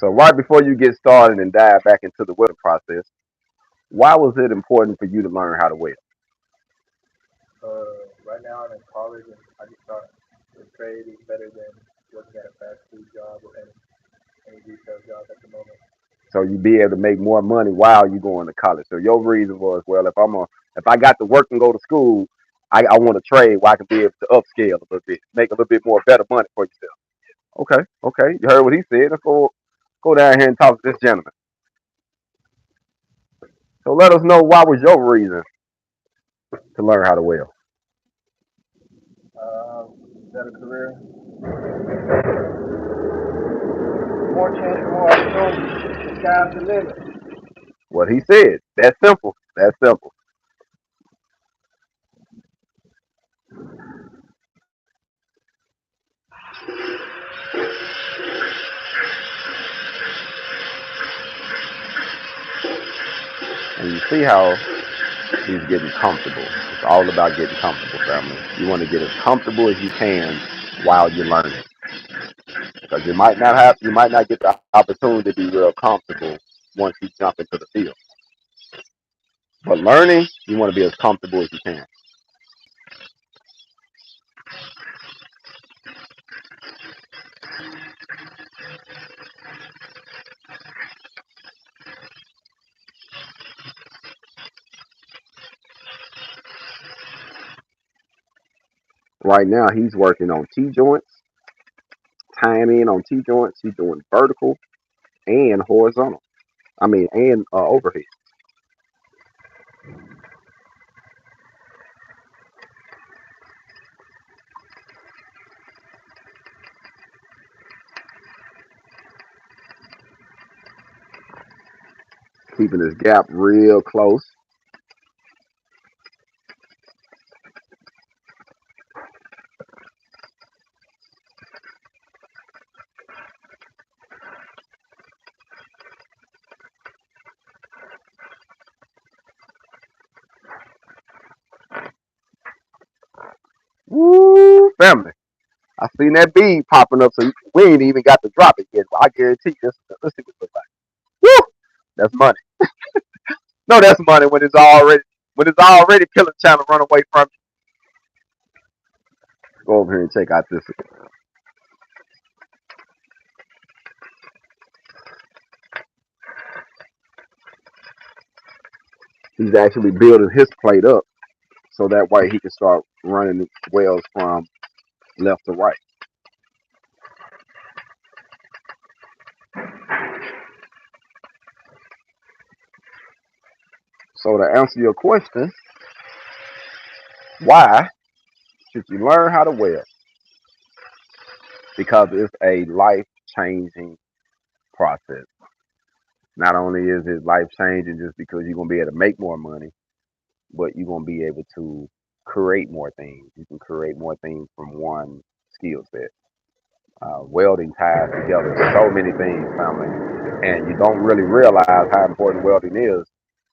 So right before you get started and dive back into the welding process, why was it important for you to learn how to weld? Right now I'm in college and I just thought the trade is better than working at a fast food job or any retail job at the moment. So you be able to make more money while you going to college. So your reason was, well, if I got to work and go to school, I want to trade where I can be able to upscale a little bit, make a little bit more better money for yourself. Okay, okay. You heard what he said. Let's go down here and talk to this gentleman. So let us know why was your reason to learn how to weld. Better career, more chance for more opportunities. The sky's the limit. What he said. That's simple. That's simple. And you see how he's getting comfortable. It's all about getting comfortable, family. You want to get as comfortable as you can while you're learning. Because you might not get the opportunity to be real comfortable once you jump into the field. But learning, you want to be as comfortable as you can. Right now, he's working on T joints, tying in on T joints. He's doing vertical and horizontal. I mean, and overhead. Keeping his gap real close. Woo, family. I seen that bead popping up, so we ain't even got to drop it yet. But I guarantee you, this. Let's see what it looks like. Woo, that's money. No, that's money when it's already killing trying to run away from you. Go over here and check out this. He's actually building his plate up so that way he can start running wells from left to right. So to answer your question, why should you learn how to weld? Because it's a life changing process. Not only is it life changing just because you're gonna be able to make more money, but you're gonna be able to create more things. You can create more things from one skill set. Welding ties together so many things, family, and you don't really realize how important welding is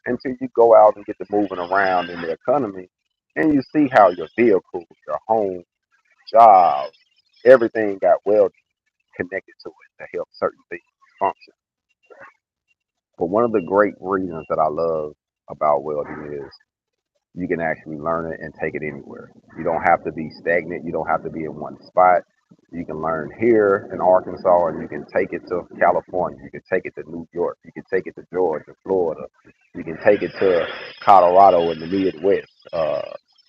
until you go out and get to moving around in the economy, and you see how your vehicles, your home, jobs, everything got welding connected to it to help certain things function. But one of the great reasons that I love about welding is you can actually learn it and take it anywhere. You don't have to be stagnant. You don't have to be in one spot. You can learn here in Arkansas and you can take it to California. You can take it to New York. You can take it to Georgia, Florida. You can take it to Colorado in the Midwest.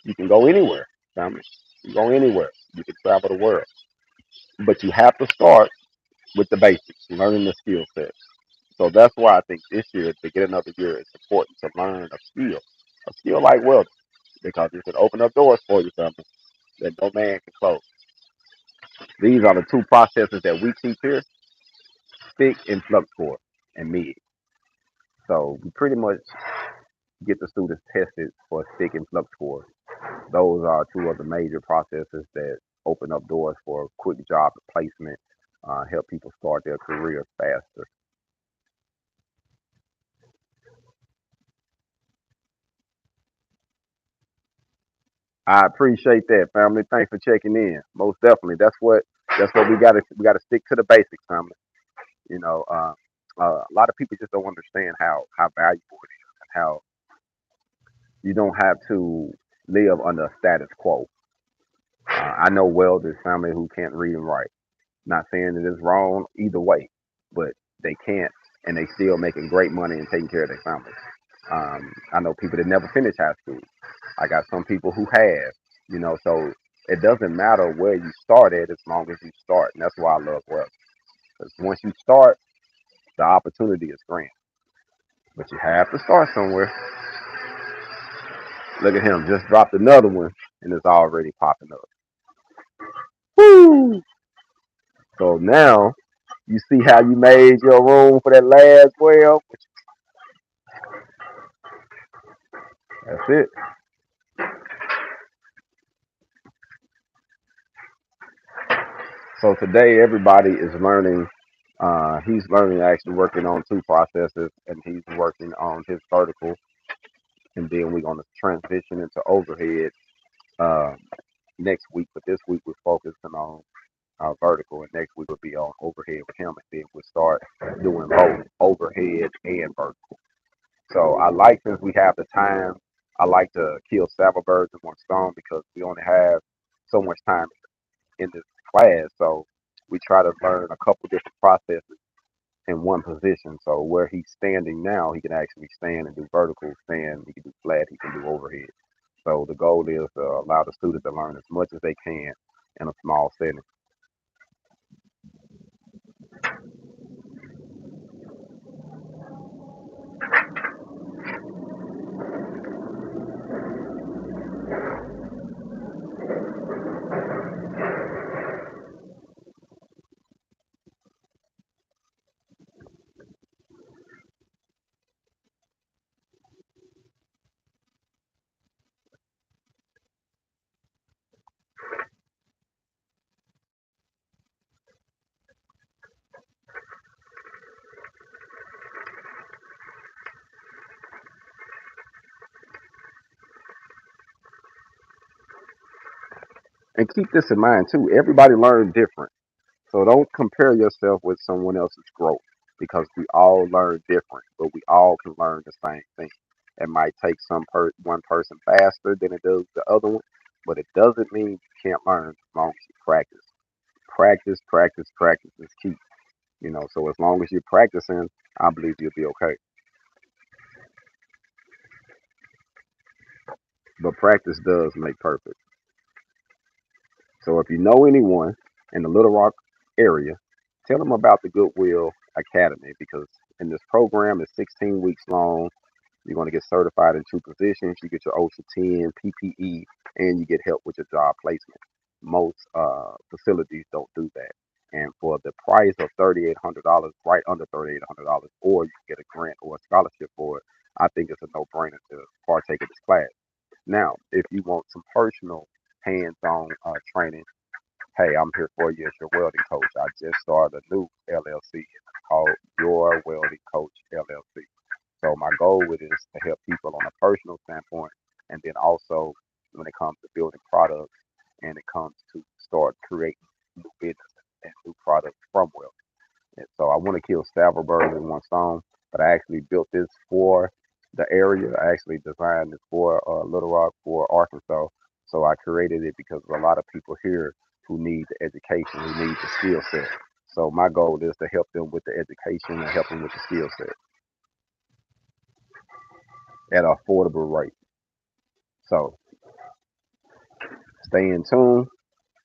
You can go anywhere, family. You can go anywhere. You can travel the world. But you have to start with the basics, learning the skill sets. So that's why I think this year, at the beginning of the year, it's important to learn a skill like welding, because it can open up doors for you, something that no man can close. These are the two processes that we teach here: stick and flux core and MIG. So we pretty much get the students tested for stick and flux core. Those are two of the major processes that open up doors for quick job placement, help people start their careers faster. I appreciate that, family. Thanks for checking in. Most definitely. That's what we got to stick to the basics, family. You know, a lot of people just don't understand how valuable it is and how you don't have to live under a status quo. I know welders family who can't read and write. Not saying that it's wrong either way, but they can't, and they still making great money and taking care of their families. I know people that never finished high school. I got some people who have, so it doesn't matter where you start at as long as you start, and that's why I love welding. Because once you start, the opportunity is grand, but you have to start somewhere. Look at him, just dropped another one, and it's already popping up. Woo! So now you see how you made your room for that last weld. That's it. So today everybody is learning. He's learning actually working on two processes, and he's working on his vertical, and then we're going to transition into overhead uh, next week. But this week we're focusing on vertical, and next week will be on overhead with him, and then we'll start doing both overhead and vertical. So I like, since we have the time, I like to kill several birds with one stone because we only have so much time in this class. So we try to learn a couple different processes in one position. So where he's standing now, he can actually stand and do vertical, stand, he can do flat, he can do overhead. So the goal is to allow the student to learn as much as they can in a small setting. And keep this in mind too, everybody learns different. So don't compare yourself with someone else's growth because we all learn different, but we all can learn the same thing. It might take one person faster than it does the other one, but it doesn't mean you can't learn as long as you practice. Practice, practice, practice is key. So as long as you're practicing, I believe you'll be okay. But practice does make perfect. So if you know anyone in the Little Rock area, tell them about the Goodwill Academy because in this program it's 16 weeks long. You're going to get certified in two positions. You get your OSHA 10, PPE, and you get help with your job placement. Most facilities don't do that. And for the price of $3,800, right under $3,800, or you can get a grant or a scholarship for it, I think it's a no-brainer to partake of this class. Now, if you want some personal hands-on training, hey, I'm here for you as your welding coach. I just started a new LLC called Your Welding Coach LLC. So my goal with it is to help people on a personal standpoint, and then also when it comes to building products and it comes to start creating new business and new products from welding. And so I want to kill several birds with one stone, but I actually built this for the area. I actually designed this for Little Rock, for Arkansas. So I created it because of a lot of people here who need the education, who need the skill set. So my goal is to help them with the education and help them with the skill set at an affordable rate. So stay in tune.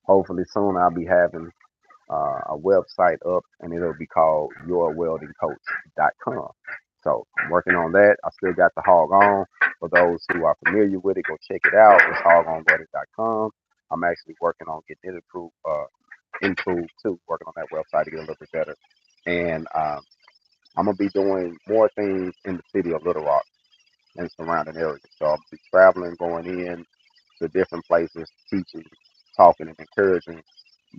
Hopefully soon I'll be having a website up, and it'll be called yourweldingcoach.com. So I'm working on that. I still got the Hog On. For those who are familiar with it, go check it out. It's HogOn2017. I'm actually working on getting it improved too, working on that website to get a little bit better. And I'm going to be doing more things in the city of Little Rock and surrounding areas. So I'll be traveling, going in to different places, teaching, talking, and encouraging.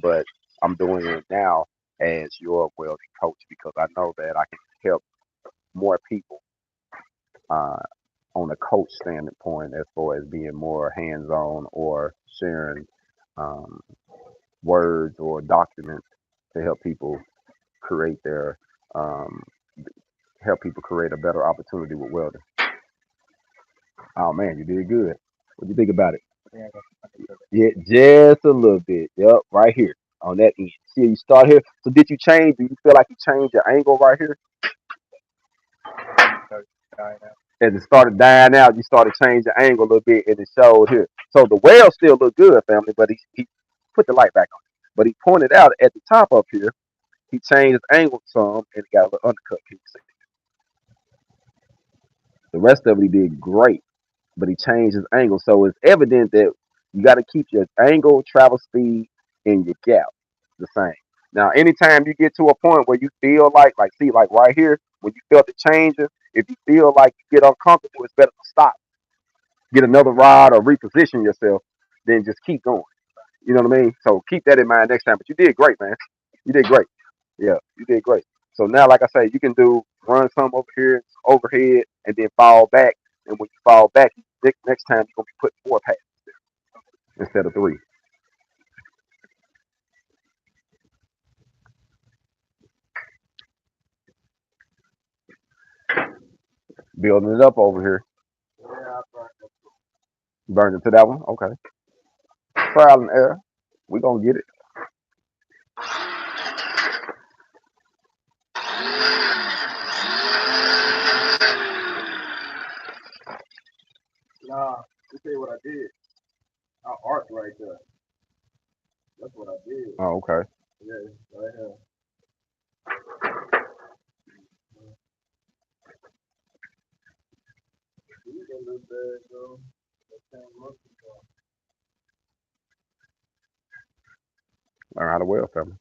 But I'm doing it now as your welding coach because I know that I can help more people uh, on a coach standpoint as far as being more hands-on or sharing um, words or documents to help people create their um, help people create a better opportunity with welding. Oh man, you did good. What do you think about it? I think I got understood it. Yeah, just a little bit. Yep, right here on that end. See, you start here. So did you change? Do you feel like you changed your angle right here? And you start dying out. As it started dying out, you started changing the angle a little bit, and it showed here. So the weld still look good, family, but he put the light back on. But he pointed out at the top up here, he changed his angle some, and it got a little undercut. Can you see? The rest of it he did great, but he changed his angle. So it's evident that you got to keep your angle, travel speed, and your gap the same. Now, anytime you get to a point where you feel like, see, like right here, when you felt it changing, if you feel like you get uncomfortable, it's better to stop, get another rod, or reposition yourself, then just keep going. You know what I mean? So keep that in mind next time. But you did great, man. You did great. Yeah, you did great. So now, like I say, you can do run some over here, overhead, and then fall back. And when you fall back, next time you're gonna be putting four passes instead of three. Building it up over here. Yeah, I burned it. Burned it to that one. Okay. Trial and error. We gonna get it. Nah, let me tell you what I did. I arced right there. That's what I did. Oh, okay. Yeah, right here. You can do that, though. That same monkey. Learn how to weld, family.